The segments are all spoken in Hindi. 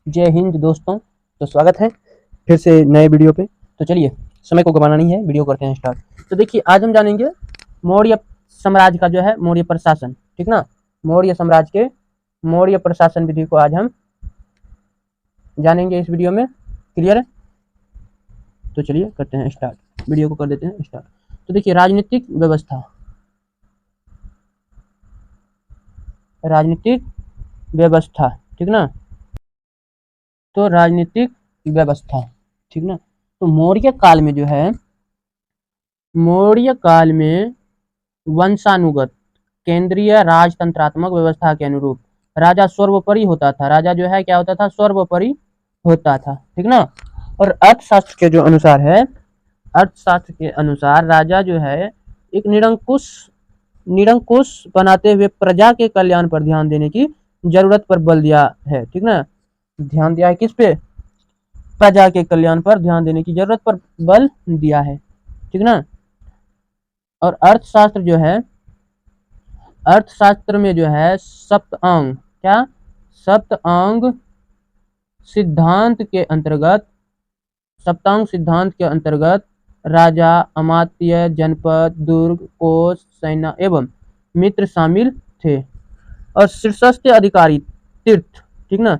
जय हिंद दोस्तों। तो स्वागत है फिर से नए वीडियो पे। तो चलिए, समय को गंवाना नहीं है, वीडियो करते हैं स्टार्ट। तो देखिए, आज हम जानेंगे मौर्य साम्राज्य का जो है मौर्य प्रशासन, ठीक ना। मौर्य साम्राज्य के मौर्य प्रशासन विधि को आज हम जानेंगे इस वीडियो में। क्लियर है? तो चलिए करते हैं स्टार्ट, वीडियो को कर देते हैं स्टार्ट। तो देखिए, राजनीतिक व्यवस्था, राजनीतिक व्यवस्था, ठीक ना। तो राजनीतिक व्यवस्था, ठीक ना। तो मौर्य काल में जो है, मौर्य काल में वंशानुगत केंद्रीय राजतंत्रात्मक व्यवस्था के अनुरूप राजा सर्वोपरि होता था। राजा जो है क्या होता था? सर्वोपरि होता था, ठीक ना। और अर्थशास्त्र के जो अनुसार है, अर्थशास्त्र के अनुसार राजा जो है एक निरंकुश निरंकुश बनाते हुए प्रजा के कल्याण पर ध्यान देने की जरूरत पर बल दिया है, ठीक ना। ध्यान दिया है किस पे? प्रजा के कल्याण पर ध्यान देने की जरूरत पर बल दिया है, ठीक ना। और अर्थशास्त्र जो है, अर्थशास्त्र में जो है सप्तांग, क्या? सप्तांग सिद्धांत के अंतर्गत, सप्तांग सिद्धांत के अंतर्गत राजा, अमात्य, जनपद, दुर्ग, कोष, सेना एवं मित्र शामिल थे। और शीर्षस्थ अधिकारी तीर्थ, ठीक ना,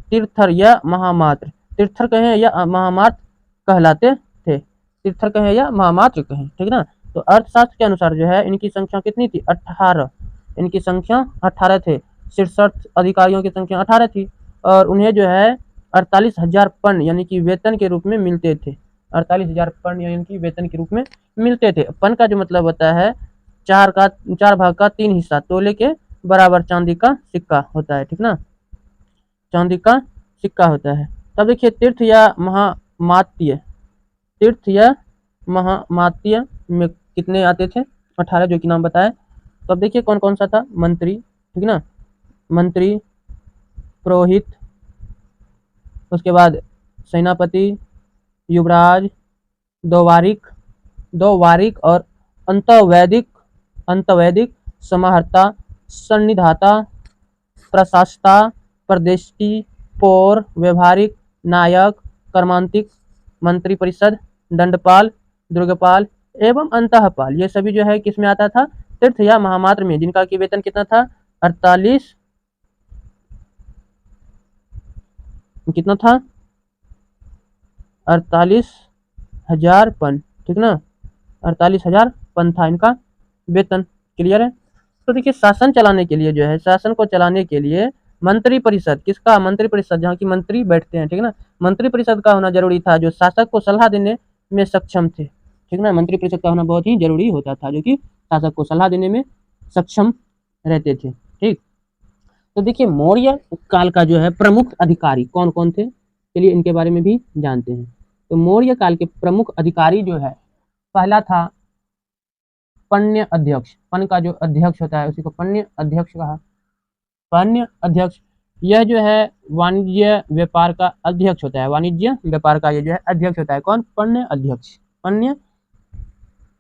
तीर्थर या महामात्र, तीर्थर कहें या महामात्र कहलाते थे। तीर्थर कहें या महामात्र कहें, ठीक ना। तो अर्थशास्त्र के अनुसार जो है इनकी संख्या कितनी थी? 18। इनकी संख्या 18 थे। शीर्षस्थ अधिकारियों की संख्या 18 थी और उन्हें जो है 48,000 पन यानी कि वेतन के रूप में मिलते थे। 48,000 पन यानी कि वेतन के रूप में मिलते थे। पन का जो मतलब होता है चार भाग का 3 हिस्सा, तोले के बराबर चांदी का सिक्का होता है, ठीक ना। चांदी का सिक्का होता है। तब देखिए, तीर्थ या महामात्य, तीर्थ या महामात्य में कितने आते थे? 18, जो कि नाम बताए। तो अब देखिए कौन कौन सा था। मंत्री, ठीक ना, मंत्री, पुरोहित, उसके बाद सेनापति, युवराज, दो वारिक और अंतवैदिक, अंतवैदिक, समाहर्ता, सन्निधाता, प्रशासता, प्रदेष्टि, पौर, व्यवहारिक, नायक, कर्मांतिक, मंत्री परिषद, दंडपाल, दुर्गपाल एवं अंतःपाल। ये सभी जो है किस में आता था? तीर्थ या महामात्र में, जिनका की वेतन कितना था? 48, कितना था? 48,000 पन, ठीक ना। 48,000 पन था इनका वेतन। क्लियर है? तो देखिए, शासन चलाने के लिए जो है, शासन को चलाने के लिए मंत्री परिषद, किसका? मंत्री परिषद, जहाँ की मंत्री बैठते हैं, ठीक ना। मंत्री परिषद का होना जरूरी था, जो शासक को सलाह देने में सक्षम थे, ठीक ना। मंत्री परिषद का होना बहुत ही जरूरी होता था, जो कि शासक को सलाह देने में सक्षम रहते थे, ठीक। तो देखिए, मौर्य काल का जो है प्रमुख अधिकारी कौन कौन थे, चलिए इनके बारे में भी जानते हैं। तो मौर्य काल के प्रमुख अधिकारी जो है, पहला था पण्य अध्यक्ष। पन का जो अध्यक्ष होता है उसी को पण्य अध्यक्ष कहा। पण्य अध्यक्ष, यह जो है वाणिज्य व्यापार का अध्यक्ष होता है। वाणिज्य व्यापार का ये जो है अध्यक्ष होता है। कौन? पण्य अध्यक्ष, पण्य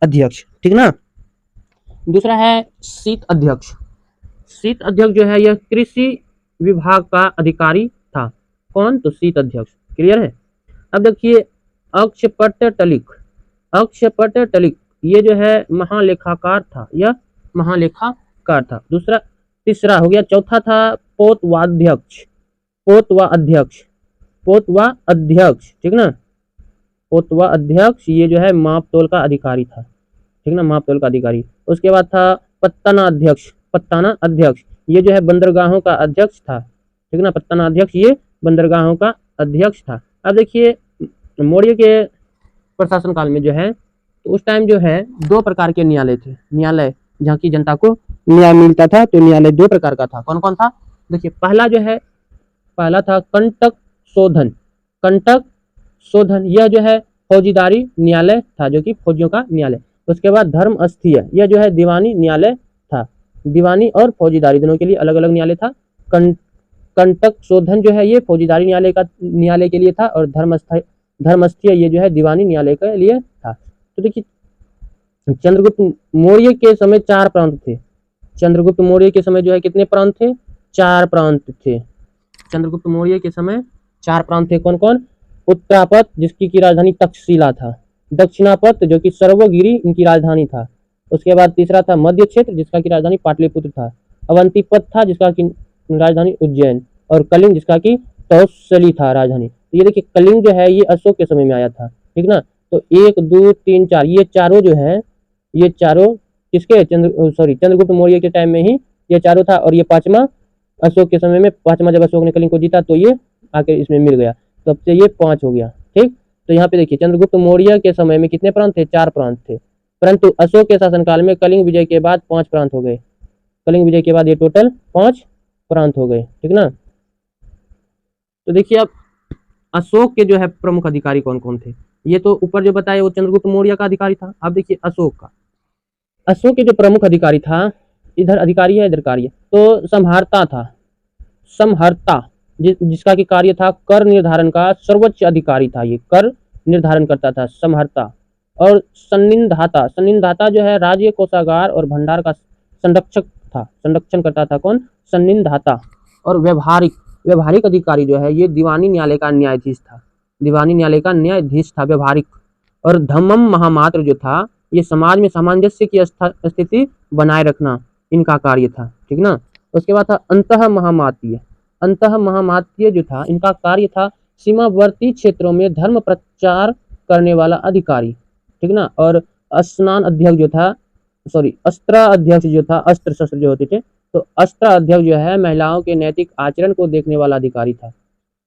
अध्यक्ष, ठीक ना। दूसरा है शीत अध्यक्ष। शीत अध्यक्ष जो है यह कृषि विभाग का अधिकारी था। कौन? तो शीत अध्यक्ष। क्लियर है? अब देखिए, अक्षपट्टलिक, अक्षपट्टलिक ये जो है महालेखाकार था, यह महालेखाकार था। दूसरा, तीसरा हो गया। चौथा था पोतवाध्यक्ष, पोतवा अध्यक्ष, पोतवा अध्यक्ष, ठीक ना। पोतवा अध्यक्ष ये जो है मापतोल का अधिकारी था, ठीक ना, मापतोल का अधिकारी। उसके बाद था पत्तना अध्यक्ष, पत्ताना अध्यक्ष ये जो है बंदरगाहों का अध्यक्ष था, ठीक ना। पत्ताना अध्यक्ष ये बंदरगाहों का अध्यक्ष था। अब देखिए, मौर्य के प्रशासन काल में जो है, तो उस टाइम जो है 2 प्रकार के न्यायालय थे। न्यायालय जहाँ की जनता को न्याय मिलता था, तो न्यायालय 2 प्रकार का था। कौन कौन था? देखिए, पहला जो है, पहला था कंटक शोधन। कंटक शोधन यह जो है फौजीदारी न्यायालय था, जो कि फौजियों का न्यायालय। उसके बाद धर्मस्थीय, यह जो है दीवानी न्यायालय था। दीवानी और फौजीदारी दोनों के लिए अलग अलग न्यायालय था। कंटक शोधन जो है ये फौजीदारी न्यायालय के लिए था, और धर्मस्थीय ये जो है दीवानी न्यायालय के लिए था। तो देखिए, चंद्रगुप्त मौर्य के समय 4 प्रांत थे। चंद्रगुप्त मौर्य के समय जो है कितने प्रांत थे? 4 प्रांत थे। चंद्रगुप्त मौर्य के समय 4 प्रांत थे। कौन कौन? उत्तरापथ जिसकी की राजधानी तक्षशिला था, दक्षिणापथ जो कि सर्वगिरी इनकी राजधानी था, उसके बाद तीसरा था मध्य क्षेत्र जिसका की राजधानी पाटलिपुत्र था, अवंतीपथ था जिसका की राजधानी उज्जैन, और कलिंग जिसका की तौशली था राजधानी। तो ये देखिए कलिंग जो है ये अशोक के समय में आया था, ठीक ना। तो 1 2 3 4 ये चारों जो है, ये चारों किसके चंद्रगुप्त मौर्य के टाइम में ही ये चारों था, और ये पांचवा अशोक के समय में, पांचवा जब अशोक ने कलिंग को जीता तो ये आके इसमें मिल गया, तब से ये 5 हो गया, ठीक। तो यहाँ पे देखिए चंद्रगुप्त मौर्य के समय में कितने प्रांत थे? 4 प्रांत थे, परंतु अशोक के शासनकाल में कलिंग विजय के बाद 5 प्रांत हो गए। कलिंग विजय के बाद ये टोटल 5 प्रांत हो गए, ठीक ना। तो देखिए अब अशोक के जो है प्रमुख अधिकारी कौन कौन थे, ये तो ऊपर जो बताया वो चंद्रगुप्त मौर्य का अधिकारी था। अब देखिए अशोक का, अशोक के जो प्रमुख अधिकारी था, इधर अधिकारी है इधर कार्य, तो संहारता था, संहर्ता जिसका की कार्य था कर निर्धारण का सर्वोच्च अधिकारी था, ये कर निर्धारण करता था संहर्ता। और संनिधाता, संनिधाता जो है राज्य कोषागार और भंडार का संरक्षक था, संरक्षण करता था कौन? संनिधाता। और व्यवहारिक, व्यवहारिक अधिकारी जो है ये दीवानी न्यायालय का न्यायाधीश था, दीवानी न्यायालय का न्यायाधीश था व्यवहारिक। और धम्मम महामात्र जो था ये समाज में सामंजस्य की स्थिति बनाए रखना इनका कार्य था, ठीक ना। उसके बाद था अंतः महामात्य, अंतः महामात्य जो था इनका कार्य था सीमावर्ती क्षेत्रों में धर्म प्रचार करने वाला अधिकारी, ठीक ना। और स्नान अध्यक्ष जो था, अस्त्र अध्यक्ष जो था, अस्त्र शस्त्र जो होते थे, तो अस्त्र अध्यक्ष जो है महिलाओं के नैतिक आचरण को देखने वाला अधिकारी था।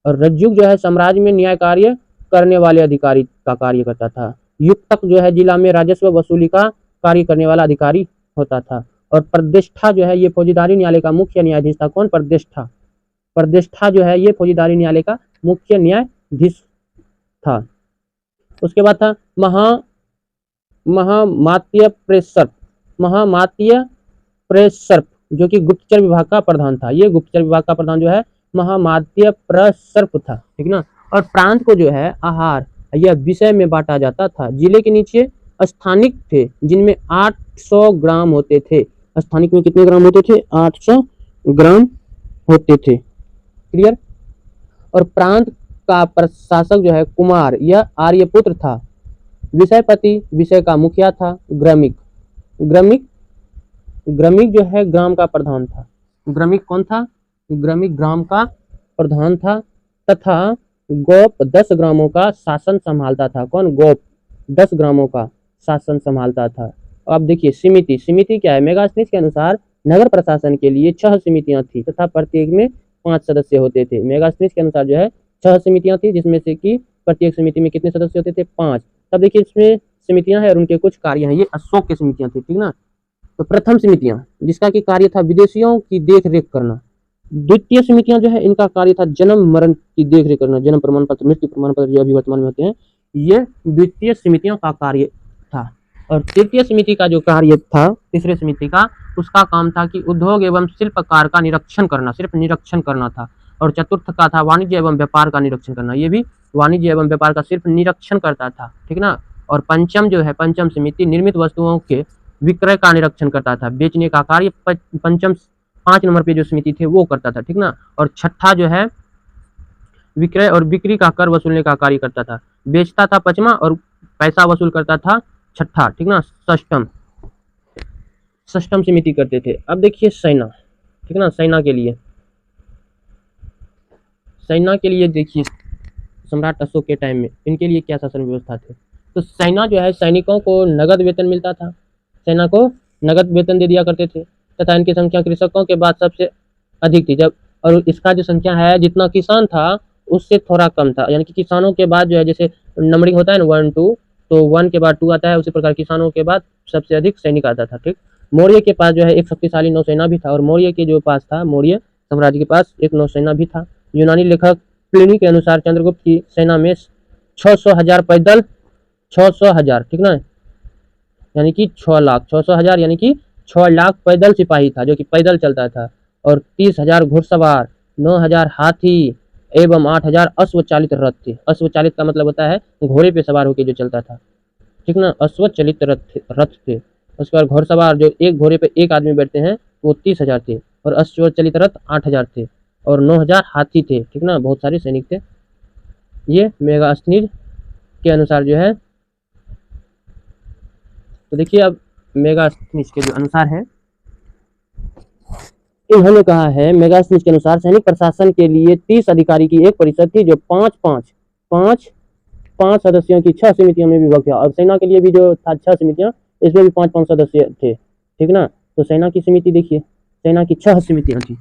और रज्जुक जो है साम्राज्य में न्याय कार्य करने वाले अधिकारी का कार्य करता था। युक्तक जो है जिला में राजस्व वसूली का कार्य करने वाला अधिकारी होता था। और प्रतिष्ठा जो है ये फौजदारी न्यायालय का मुख्य न्यायाधीश था। कौन? प्रतिष्ठा, प्रतिष्ठा जो है ये फौजदारी न्यायालय का मुख्य न्यायाधीश था। उसके बाद था महामात्य प्रेसर्प, महामात्य प्रेसर्प जो कि गुप्तचर विभाग का प्रधान था। ये गुप्तचर विभाग का प्रधान जो है महामात्य प्रेसर्प था, ठीक ना। और प्रांत को जो है आहार या विषय में बांटा जाता था। जिले के नीचे स्थानिक थे जिनमें 800 ग्राम होते थे। स्थानिक में कितने ग्राम होते थे? 800 ग्राम होते थे, क्लियर। और प्रांत का प्रशासक जो है कुमार या आर्यपुत्र था। विषयपति विषय का मुखिया था। ग्रामिक, ग्रामिक, ग्रामिक जो है ग्राम का प्रधान था। ग्रामिक कौन था? ग्रामिक ग्राम का प्रधान था। तथा गोप 10 ग्रामों का शासन संभालता था। कौन? गोप 10 ग्रामों का शासन संभालता था। अब देखिए समिति, समिति क्या है? मेगास्थनीज के अनुसार नगर प्रशासन के लिए 6 समितियां थी तथा प्रत्येक में 5 सदस्य होते थे। मेगास्थनीज के अनुसार जो है 6 समितियां थी जिसमें से कि प्रत्येक समिति में कितने सदस्य होते थे? 5। तब देखिए इसमें समितियां हैं और उनके कुछ कार्य हैं। ये अशोक की समितियां थी, ठीक ना। तो प्रथम समितियां जिसका की कार्य था विदेशियों की देख रेख करना। द्वितीय समितियां जो है इनका कार्य था जन्म मरण की देख रेख करना, जन्म प्रमाण पत्र, मृत्यु प्रमाण पत्र जो अभी वर्तमान में होते हैं, ये द्वितीय समितियों का कार्य था। और तृतीय समिति का जो कार्य था, तीसरे समिति का, उसका काम था कि उद्योग एवं शिल्पकार का निरीक्षण करना, सिर्फ निरीक्षण करना था। और चतुर्थ का था वाणिज्य एवं व्यापार का निरीक्षण करना, ये भी वाणिज्य एवं व्यापार का सिर्फ निरीक्षण करता था, ठीक ना। और पंचम जो है, पंचम समिति निर्मित वस्तुओं के विक्रय का निरीक्षण करता था, बेचने का कार्य पंचम 5 नंबर पे जो समिति थे वो करता था, ठीक ना। और छठा जो है विक्रय और बिक्री का कर वसूलने का कार्य करता था, बेचता था पचमा और पैसा वसूल करता था छठा, ठीक ना। षष्ठम, षष्ठम समिति करते थे। अब देखिए सेना, ठीक ना। सेना के लिए, सेना के लिए देखिए सम्राट अशोक के टाइम में इनके लिए क्या शासन व्यवस्था थे। तो सेना जो है सैनिकों को नगद वेतन मिलता था, सेना को नगद वेतन दे दिया करते थे। तथा इनकी संख्या कृषकों के बाद सबसे अधिक थी। जब और इसका जो संख्या है जितना किसान था उससे थोड़ा कम था, यानी कि किसानों के बाद जो है जैसे नंबरिंग होता है ना 1 2, तो 1 के बाद 2 आता है, उसी प्रकार किसानों के बाद सबसे अधिक सैनिक आता था, ठीक। मौर्य के पास जो है एक शक्तिशाली नौसेना भी था। और मौर्य के जो पास था, मौर्य साम्राज्य के पास एक नौसेना भी था। यूनानी लेखक प्लिनी के अनुसार चंद्रगुप्त की सेना में 600,000 पैदल, 600,000, ठीक ना, यानी कि 6 लाख, 600,000 यानी कि 6 लाख पैदल सिपाही था जो कि पैदल चलता था। और 30,000 घुड़सवार, 9,000 हाथी एवं 8,000 अश्वचालित रथ थे। अश्वचालित का मतलब होता है घोड़े पे सवार होकर जो चलता था, ठीक ना। अश्वचालित रथ थे। उसके बाद घुड़सवार जो एक घोड़े पे एक आदमी बैठते हैं वो 30,000 थे। और अश्वचालित रथ 8,000 थे। और 9000 हाथी थे, ठीक ना, बहुत सारे सैनिक थे। ये मेगास्थनीज के अनुसार जो है, तो देखिए अब मेगास्थनीज के जो अनुसार है, इन्होंने कहा है मेगास्थनीज के अनुसार सैनिक प्रशासन के लिए 30 अधिकारी की एक परिषद थी जो पांच सदस्यों की 6 समितियों में विभक्त है। और सेना के लिए भी जो था 6 समितियां, इसमें भी 5-5 सदस्य थे, ठीक ना। तो सेना की समिति देखिए, सेना की 6 समितियां थी,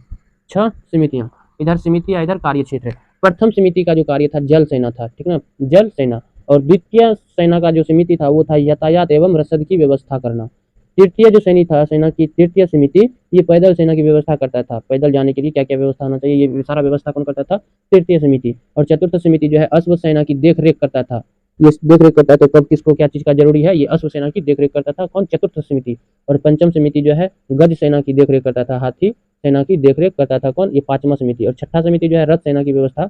6 समितियां, इधर समिति या इधर कार्य क्षेत्र। प्रथम समिति का जो कार्य था जल सेना था, ठीक ना, जल सेना। और द्वितीय सेना का जो समिति था वो था यातायात एवं रसद की व्यवस्था करना। तृतीय जो सैनिक था, सेना की तृतीय समिति, ये पैदल सेना की व्यवस्था करता था, पैदल जाने के लिए क्या क्या व्यवस्था होना चाहिए, ये सारा व्यवस्था कौन करता था, तृतीय समिति। और चतुर्थ समिति जो है अश्व सेना की देख रेख करता था, ये देख रेख करता है तो कब किसको क्या चीज का जरूरी है, ये अश्व सेना की देख रेख करता था कौन, चतुर्थ समिति। और पंचम समिति जो है गज सेना की देख रेख करता था, हाथी सेना की देख रेख करता था कौन, ये 5वां समिति। और छठा समिति जो है रथ सेना की व्यवस्था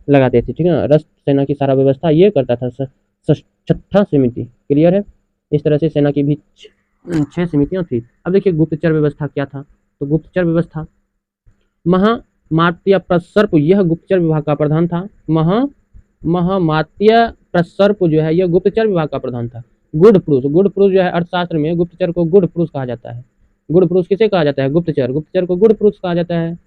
लगाते थे, ठीक है, रथ सेना की सारा व्यवस्था ये करता था छठा समिति। क्लियर है। इस तरह से सेना की भी 6 समितियां थी। अब देखिए गुप्तचर व्यवस्था क्या था, तो गुप्तचर व्यवस्था महामात्य प्रसर्प, यह गुप्तचर विभाग का प्रधान था। महामात्य प्रसर्प जो है यह गुप्तचर विभाग का प्रधान था। गुड पुरुष जो है अर्थशास्त्र में गुप्तचर को गुड पुरुष कहा जाता है। गुड पुरुष किसे कहा जाता है, गुप्तचर को गुड पुरुष कहा जाता है,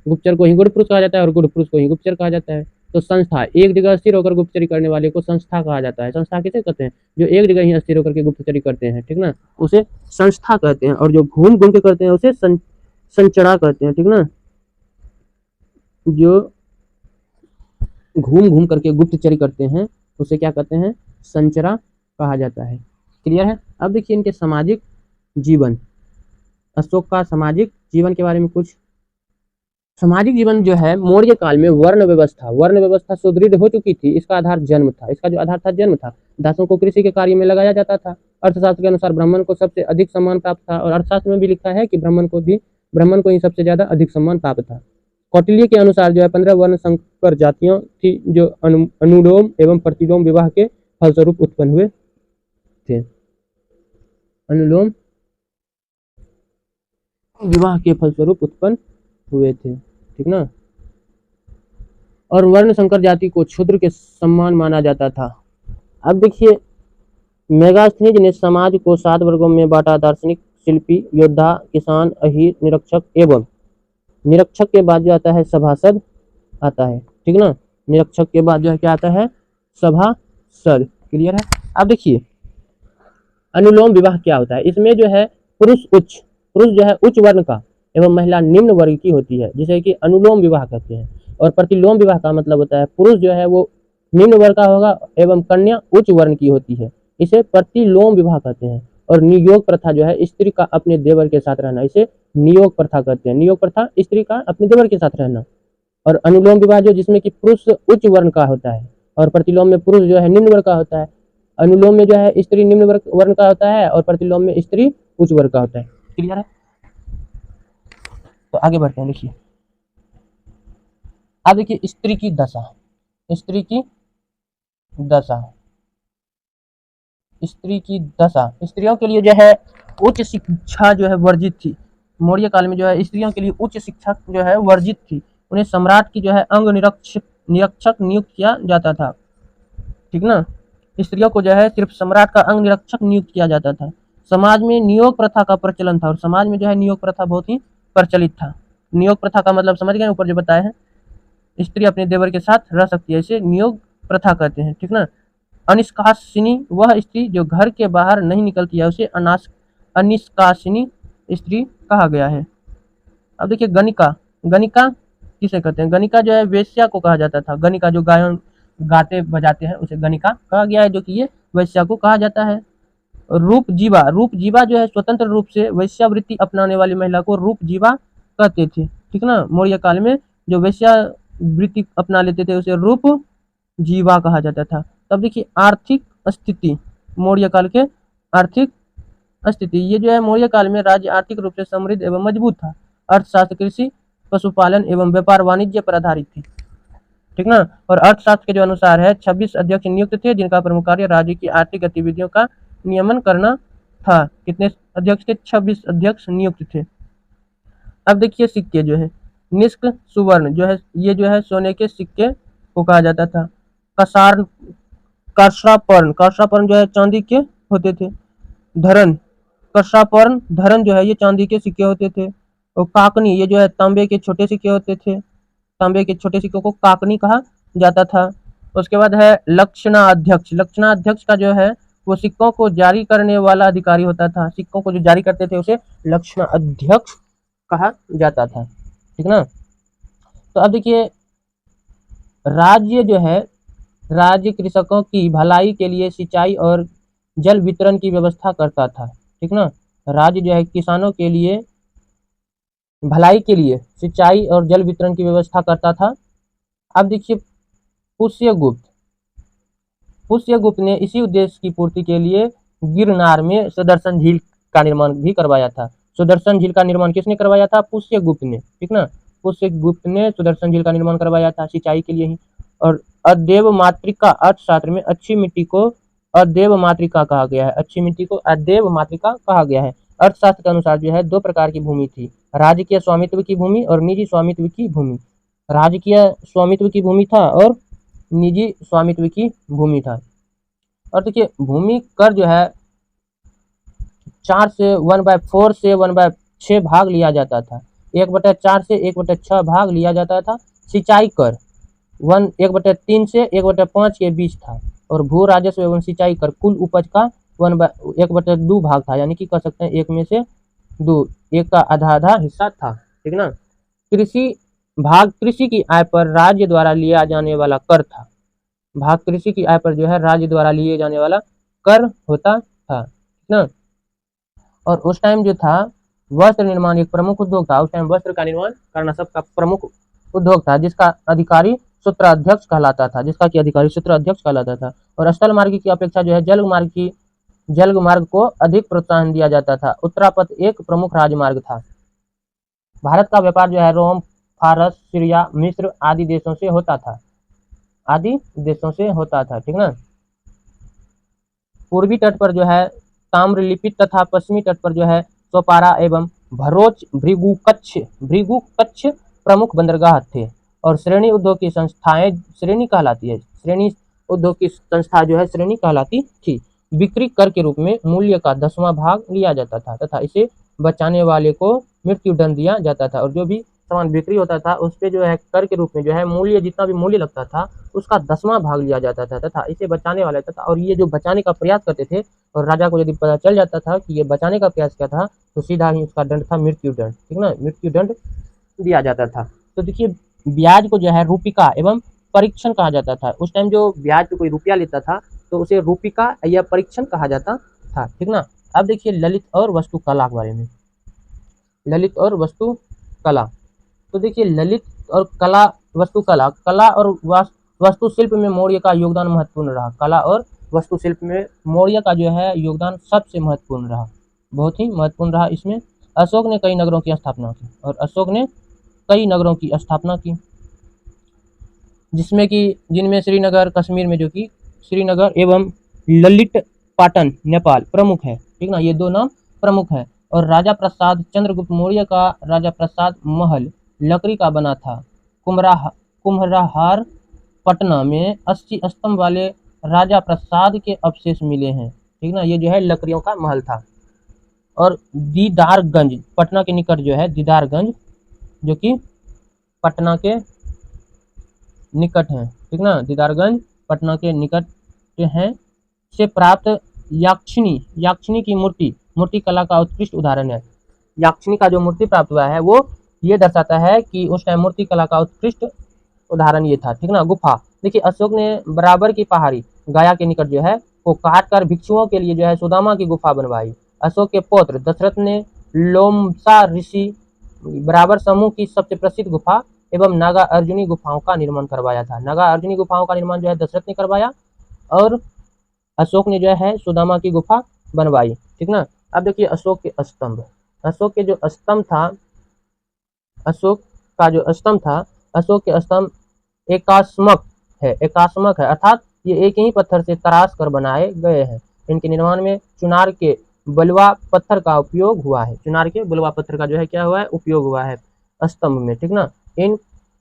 गुप्तचर को ही गुड पुरुष कहा जाता है और गुड पुरुष को ही गुप्तचर कहा जाता है। तो संस्था, एक जगह स्थिर होकर गुप्तचरी करने वाले को संस्था कहा जाता है। संस्था किसे कहते हैं, जो एक जगह ही स्थिर होकर के गुप्तचरी करते हैं, ठीक ना, उसे संस्था कहते हैं। और जो घूम घूम के करते हैं उसे संचरा कहते हैं, ठीक ना, जो घूम घूम करके गुप्तचरी करते हैं उसे क्या कहते हैं, संचरा कहा जाता है। क्लियर है। अब देखिए इनके सामाजिक जीवन, अशोक का सामाजिक जीवन के बारे में कुछ। सामाजिक जीवन जो है मौर्य काल में वर्ण व्यवस्था सुदृढ़ हो चुकी थी। इसका आधार जन्म था, इसका जो आधार था जन्म था। दासों को कृषि के कार्य में लगाया जाता था। अर्थशास्त्र के अनुसार ब्राह्मण को सबसे अधिक सम्मान प्राप्त था। और अर्थशास्त्र में भी लिखा है कि ब्राह्मण को ही सबसे ज्यादा अधिक सम्मान प्राप्त था। कौटिल्य के अनुसार जो है 15 वर्ण संकर जातियां थी जो अनुलोम एवं प्रतिलोम विवाह के फलस्वरूप उत्पन्न हुए थे। अनुलोम विवाह के फलस्वरूप उत्पन्न हुए थे, ठीक ना। और वर्ण संकर जाति को क्षुद्र के सम्मान माना जाता था। अब देखिए मेगास्थनीज ने समाज को 7 वर्गों में बांटा, दार्शनिक, शिल्पी, योद्धा, किसान, अहीर, निरक्षक एवं निरक्षक के बाद जो आता है सभासद आता है, ठीक ना, निरक्षक के बाद जो है क्या आता है, सभासद। क्लियर है। अब देखिए अनुलोम विवाह क्या होता है, इसमें जो है पुरुष जो है उच्च वर्ण का एवं महिला निम्न वर्ग की होती है, जिसे कि अनुलोम विवाह कहते हैं। और प्रतिलोम विवाह का मतलब होता है पुरुष जो है वो निम्न वर्ग का होगा एवं कन्या उच्च वर्ण की होती है, इसे प्रतिलोम विवाह कहते हैं। और नियोग प्रथा जो है स्त्री का अपने देवर के साथ रहना, इसे नियोग प्रथा कहते हैं। नियोग प्रथा स्त्री का अपने देवर के साथ रहना। और अनुलोम विवाह जो जिसमें कि पुरुष उच्च वर्ण का होता है और प्रतिलोम में पुरुष जो है निम्न वर्ग का होता है। अनुलोम में जो है स्त्री निम्न वर्ण का होता है और प्रतिलोम में स्त्री उच्च वर्ग का होता है। क्लियर है। तो आगे बढ़ते हैं। देखिए अब देखिए स्त्री की दशा, स्त्रियों के लिए जो है उच्च शिक्षा जो है वर्जित थी। मौर्य काल में जो है स्त्रियों के लिए उच्च शिक्षा जो है वर्जित थी। उन्हें सम्राट की जो है अंग निरीक्षक नियुक्त किया जाता था, ठीक ना। स्त्रियों को जो है सिर्फ सम्राट का अंग निरीक्षक नियुक्त किया जाता था। समाज में नियोग प्रथा का प्रचलन था और समाज में जो है नियोग प्रथा बहुत ही प्रचलित था। नियोग प्रथा का मतलब समझ गए, ऊपर जो बताया है, स्त्री अपने देवर के साथ रह सकती है, इसे नियोग प्रथा कहते हैं, ठीक ना। अनिष्कासिनी वह स्त्री जो घर के बाहर नहीं निकलती है, उसे अनिष्कासिनी स्त्री कहा गया है। अब देखिए गणिका किसे कहते हैं, गणिका जो है वेश्या को कहा जाता था। गणिका जो गायन गाते बजाते हैं उसे गणिका कहा गया है, जो कि ये वैश्या को कहा जाता है। रूप जीवा जो है स्वतंत्र रूप से वैश्यावृत्ति अपनाने वाली महिला को रूप जीवा कहते थे, ठीक ना। मौर्य काल में जो वैश्यावृत्ति अपना लेते थे उसे रूप जीवा कहा जाता था। तब देखिए आर्थिक स्थिति, मौर्य काल के आर्थिक स्थिति, ये जो है मौर्य काल में राज्य आर्थिक रूप से समृद्ध एवं मजबूत था। अर्थशास्त्र कृषि, पशुपालन एवं व्यापार वाणिज्य पर आधारित थी, ठीक ना। और अर्थशास्त्र के जो अनुसार है 26 अध्यक्ष नियुक्त थे, जिनका प्रमुख कार्य राज्य की आर्थिक गतिविधियों का नियमन करना था। कितने अध्यक्ष थे, 26 अध्यक्ष नियुक्त थे। अब देखिए सिक्के जो है निष्क सुवर्ण जो है, ये जो है सोने के सिक्के को कहा जाता था। कसार कशरापर्ण, कशरापर्ण जो है चांदी के होते थे। धरन, कशरापर्ण धरन जो है ये चांदी के सिक्के होते थे। और काकनी, ये जो है तांबे के छोटे सिक्के होते थे। तांबे के छोटे सिक्कों को काकनी कहा जाता था। उसके बाद है लक्षणाध्यक्ष। लक्षणाध्यक्ष का जो है वो सिक्कों को जारी करने वाला अधिकारी होता था। सिक्कों को जो जारी करते थे उसे लक्षणाध्यक्ष कहा जाता था। ठीक ना। तो अब देखिए, राज्य जो है, राज्य कृषकों की भलाई के लिए सिंचाई और जल वितरण की व्यवस्था करता था। ठीक ना। राज्य जो है किसानों के लिए भलाई के लिए सिंचाई और जल वितरण की व्यवस्था करता था। अब देखिए, पुष्यगुप्त, पुष्यगुप्त ने इसी उद्देश्य की पूर्ति के लिए गिरनार में सुदर्शन झील का निर्माण भी करवाया था। सुदर्शन झील का निर्माण किसने करवाया था? पुष्यगुप्त ने। ठीक ना। पुष्यगुप्त ने सुदर्शन झील का निर्माण करवाया था सिंचाई के लिए ही। और अदेव मातृका, अर्थशास्त्र में अच्छी मिट्टी को अदेव मातृका कहा गया है। अच्छी मिट्टी को अदेव मातृका कहा गया है। अर्थशास्त्र के अनुसार जो है दो प्रकार की भूमि थी, राजकीय स्वामित्व की भूमि और निजी स्वामित्व की भूमि। राजकीय स्वामित्व की भूमि था और निजी स्वामित्व की भूमि था। और देखिए, भूमि कर जो है 4 से 1/4 से 1/6 भाग लिया जाता था। 1/4 से 1/6 भाग लिया जाता था। सिंचाई कर 1/3 से 1/5 के बीच था। और भू राजस्व एवं सिंचाई कर कुल उपज का 1/2 भाग था, यानी कि कह सकते हैं 1 में से 2, 1 का आधा आधा हिस्सा था। ठीक ना। कृषि भाग कृषि की आय पर राज्य द्वारा लिया जाने वाला कर था। भाग कृषि की आय पर जो है राज्य द्वारा लिए जाने वाला कर होता था। ठीक ना। और उस टाइम जो था, वस्त्र निर्माण एक प्रमुख उद्योग था। उस टाइम वस्त्र का निर्माण करना सबका प्रमुख उद्योग था, जिसका अधिकारी सूत्राध्यक्ष कहलाता था, जिसका कि अधिकारी सूत्राध्यक्ष कहलाता था। और स्थल मार्ग की अपेक्षा जो है जल मार्ग को अधिक प्रोत्साहन दिया जाता था। उत्तरापथ एक प्रमुख राजमार्ग था। भारत का व्यापार जो है रोम, फारस, सीरिया, मिस्र आदि देशों से होता था। ठीक ना। पूर्वी तट पर जो है ताम्रलिप्त तथा पश्चिमी तट पर जो है सोपारा एवं भरोच भृगुकच्छ प्रमुख बंदरगाह थे। और श्रेणी उद्योग की संस्थाएं श्रेणी कहलाती है। श्रेणी उद्योग की संस्था जो है श्रेणी कहलाती थी। बिक्री कर के रूप में मूल्य का 10वां भाग लिया जाता था तथा इसे बचाने वाले को मृत्यु दंड दिया जाता था। और जो भी सामान बिक्री होता था उस पे जो है कर के रूप में जो है मूल्य, जितना भी मूल्य लगता था उसका 10वां भाग लिया जाता था तथा इसे बचाने वाला था। और ये जो बचाने का प्रयास करते थे और राजा को यदि पता चल जाता था कि ये बचाने का प्रयास किया था तो सीधा ही उसका दंड था मृत्यु दंड। ठीक ना। मृत्यु दंड दिया जाता था। तो देखिए, ब्याज को जो है रूपिका एवं परीक्षण कहा जाता था। उस टाइम जो ब्याज पे कोई रुपया लेता था तो उसे रूपिका या परीक्षण कहा जाता था। ठीक ना। अब देखिए, ललित और वस्तुकला के बारे में। ललित और वस्तुकला, तो देखिए ललित और कला, वस्तुकला, कला और वास्तुशिल्प में मौर्य का योगदान महत्वपूर्ण रहा। कला और वास्तुशिल्प में मौर्य का जो है योगदान सबसे महत्वपूर्ण रहा, बहुत ही महत्वपूर्ण रहा। इसमें अशोक ने कई नगरों की स्थापना की और अशोक ने कई नगरों की स्थापना की, जिनमें श्रीनगर कश्मीर में जो कि श्रीनगर एवं ललित पाटन नेपाल प्रमुख है। ठीक ना। ये 2 नाम प्रमुख है। और राजा प्रसाद चंद्रगुप्त मौर्य का राजा प्रसाद महल लकड़ी का बना था। कुम्हराहार पटना में 80 स्तंभ वाले राजा प्रसाद के अवशेष मिले हैं। ठीक ना। ये जो है लकड़ियों का महल था। और दीदारगंज पटना के निकट जो है दीदारगंज, जो कि पटना के निकट है। ठीक ना। दीदारगंज पटना के निकट हैं से प्राप्त याक्षिणी की मूर्ति कला का उत्कृष्ट उदाहरण है। याक्षिणी का जो मूर्ति प्राप्त हुआ है वो ये दर्शाता है कि उस टाइम मूर्ति कला का उत्कृष्ट उदाहरण ये था। ठीक ना। गुफा, देखिए अशोक ने बराबर की पहाड़ी गया के निकट जो है वो काट कर भिक्षुओं के लिए जो है सुदामा की गुफा बनवाई। अशोक के पौत्र दशरथ ने लोमसा ऋषि बराबर समूह की सबसे प्रसिद्ध गुफा एवं नागा अर्जुनी गुफाओं का निर्माण करवाया था। नागा अर्जुनी गुफाओं का निर्माण जो है दशरथ ने करवाया और अशोक ने जो है सुदामा की गुफा बनवाई। ठीक ना। अब देखिए अशोक के स्तंभ, अशोक के जो स्तंभ था, अशोक का जो स्तंभ था, अशोक के स्तंभ एकास्मक है, अर्थात ये एक ही पत्थर से तराश कर बनाए गए हैं। इनके निर्माण में चुनार के बलुआ पत्थर का उपयोग हुआ है। चुनार के बलुआ पत्थर का जो है क्या हुआ है, उपयोग हुआ है स्तंभ में। ठीक ना। इन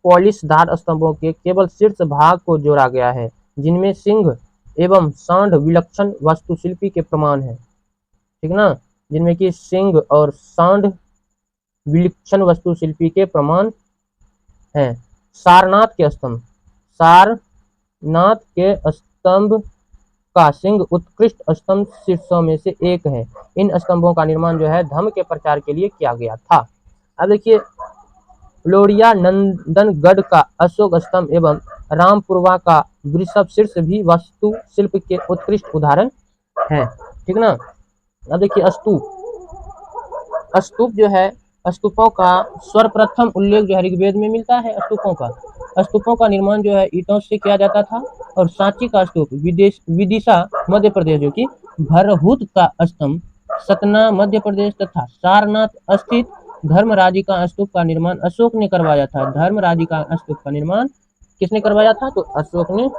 पॉलिशदार स्तंभों के केवल शीर्ष भाग को जोड़ा गया है, जिनमें सिंह एवं सांड विलक्षण वास्तुशिल्पी के प्रमाण है। ठीक ना, जिनमें कि सिंह और सांड विलक्षण वास्तुशिल्पी के प्रमाण हैं। सारनाथ के स्तंभ, सारनाथ के स्तंभ का सिंह उत्कृष्ट स्तंभ शीर्षों में से एक है। इन स्तंभों का निर्माण जो है धर्म के प्रचार के लिए किया गया था। अब देखिए, लोरिया नंदनगढ़ का अशोक स्तंभ एवं रामपुरवा का वृषभ शीर्ष भी वास्तु शिल्प के उत्कृष्ट उदाहरण हैं। ठीक ना। अब देखिए, स्तूप जो है, स्तूपों का सर्वप्रथम उल्लेख जो है ऋग्वेद में मिलता है। स्तूपों का निर्माण जो है ईंटों से किया जाता था, और सांची का स्तूप विदिशा मध्य प्रदेश, जो कि भरहुत का स्तंभ सतना मध्य प्रदेश, तथा सारनाथ स्थित धर्मराजिका स्तूप का निर्माण अशोक ने करवाया था। धर्मराजिका स्तूप का निर्माण किसने करवाया था? तो अशोक ने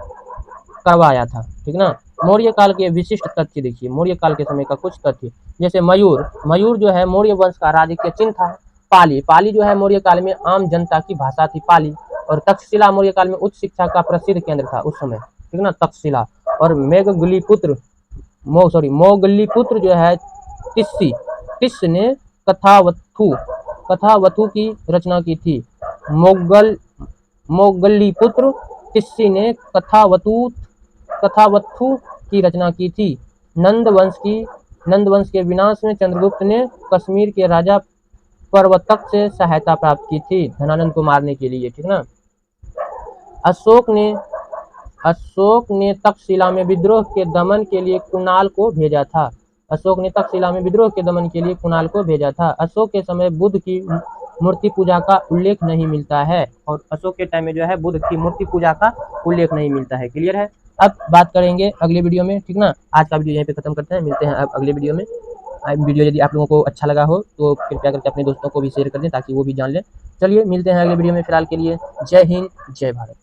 करवाया था। ठीक ना। मौर्य काल के विशिष्ट तथ्य देखिए, मौर्य काल के समय का कुछ तथ्य, जैसे मयूर जो है मौर्य वंश का राजकीय चिन्ह था। पाली जो है मौर्य काल में आम जनता की भाषा थी, पाली। और तक्षशिला मौर्य काल में उच्च शिक्षा का प्रसिद्ध केंद्र था उस समय। ठीक ना, तक्षशिला। और मोगलीपुत्र जो है तिस्स ने कथावथु की रचना की थी। मोगलीपुत्र तिस्सी ने कथावथु की रचना की थी। नंद वंश के विनाश में चंद्रगुप्त ने कश्मीर के राजा पर्वतक से सहायता प्राप्त की थी धनानंद को मारने के लिए। ठीक ना। अशोक ने तक्षशिला में विद्रोह के दमन के लिए कुणाल को भेजा था। अशोक के समय बुद्ध की मूर्ति पूजा का उल्लेख नहीं मिलता है, और अशोक के टाइम में जो है बुद्ध की मूर्ति पूजा का उल्लेख नहीं मिलता है। क्लियर है। अब बात करेंगे अगले वीडियो में। ठीक ना। आज का वीडियो यहीं पे खत्म करते हैं, मिलते हैं अब अगले वीडियो में। वीडियो यदि आप लोगों को अच्छा लगा हो तो कृपया करके अपने दोस्तों को भी शेयर कर दें, ताकि वो भी जान लें। चलिए मिलते हैं अगले वीडियो में। फिलहाल के लिए जय हिंद, जय भारत।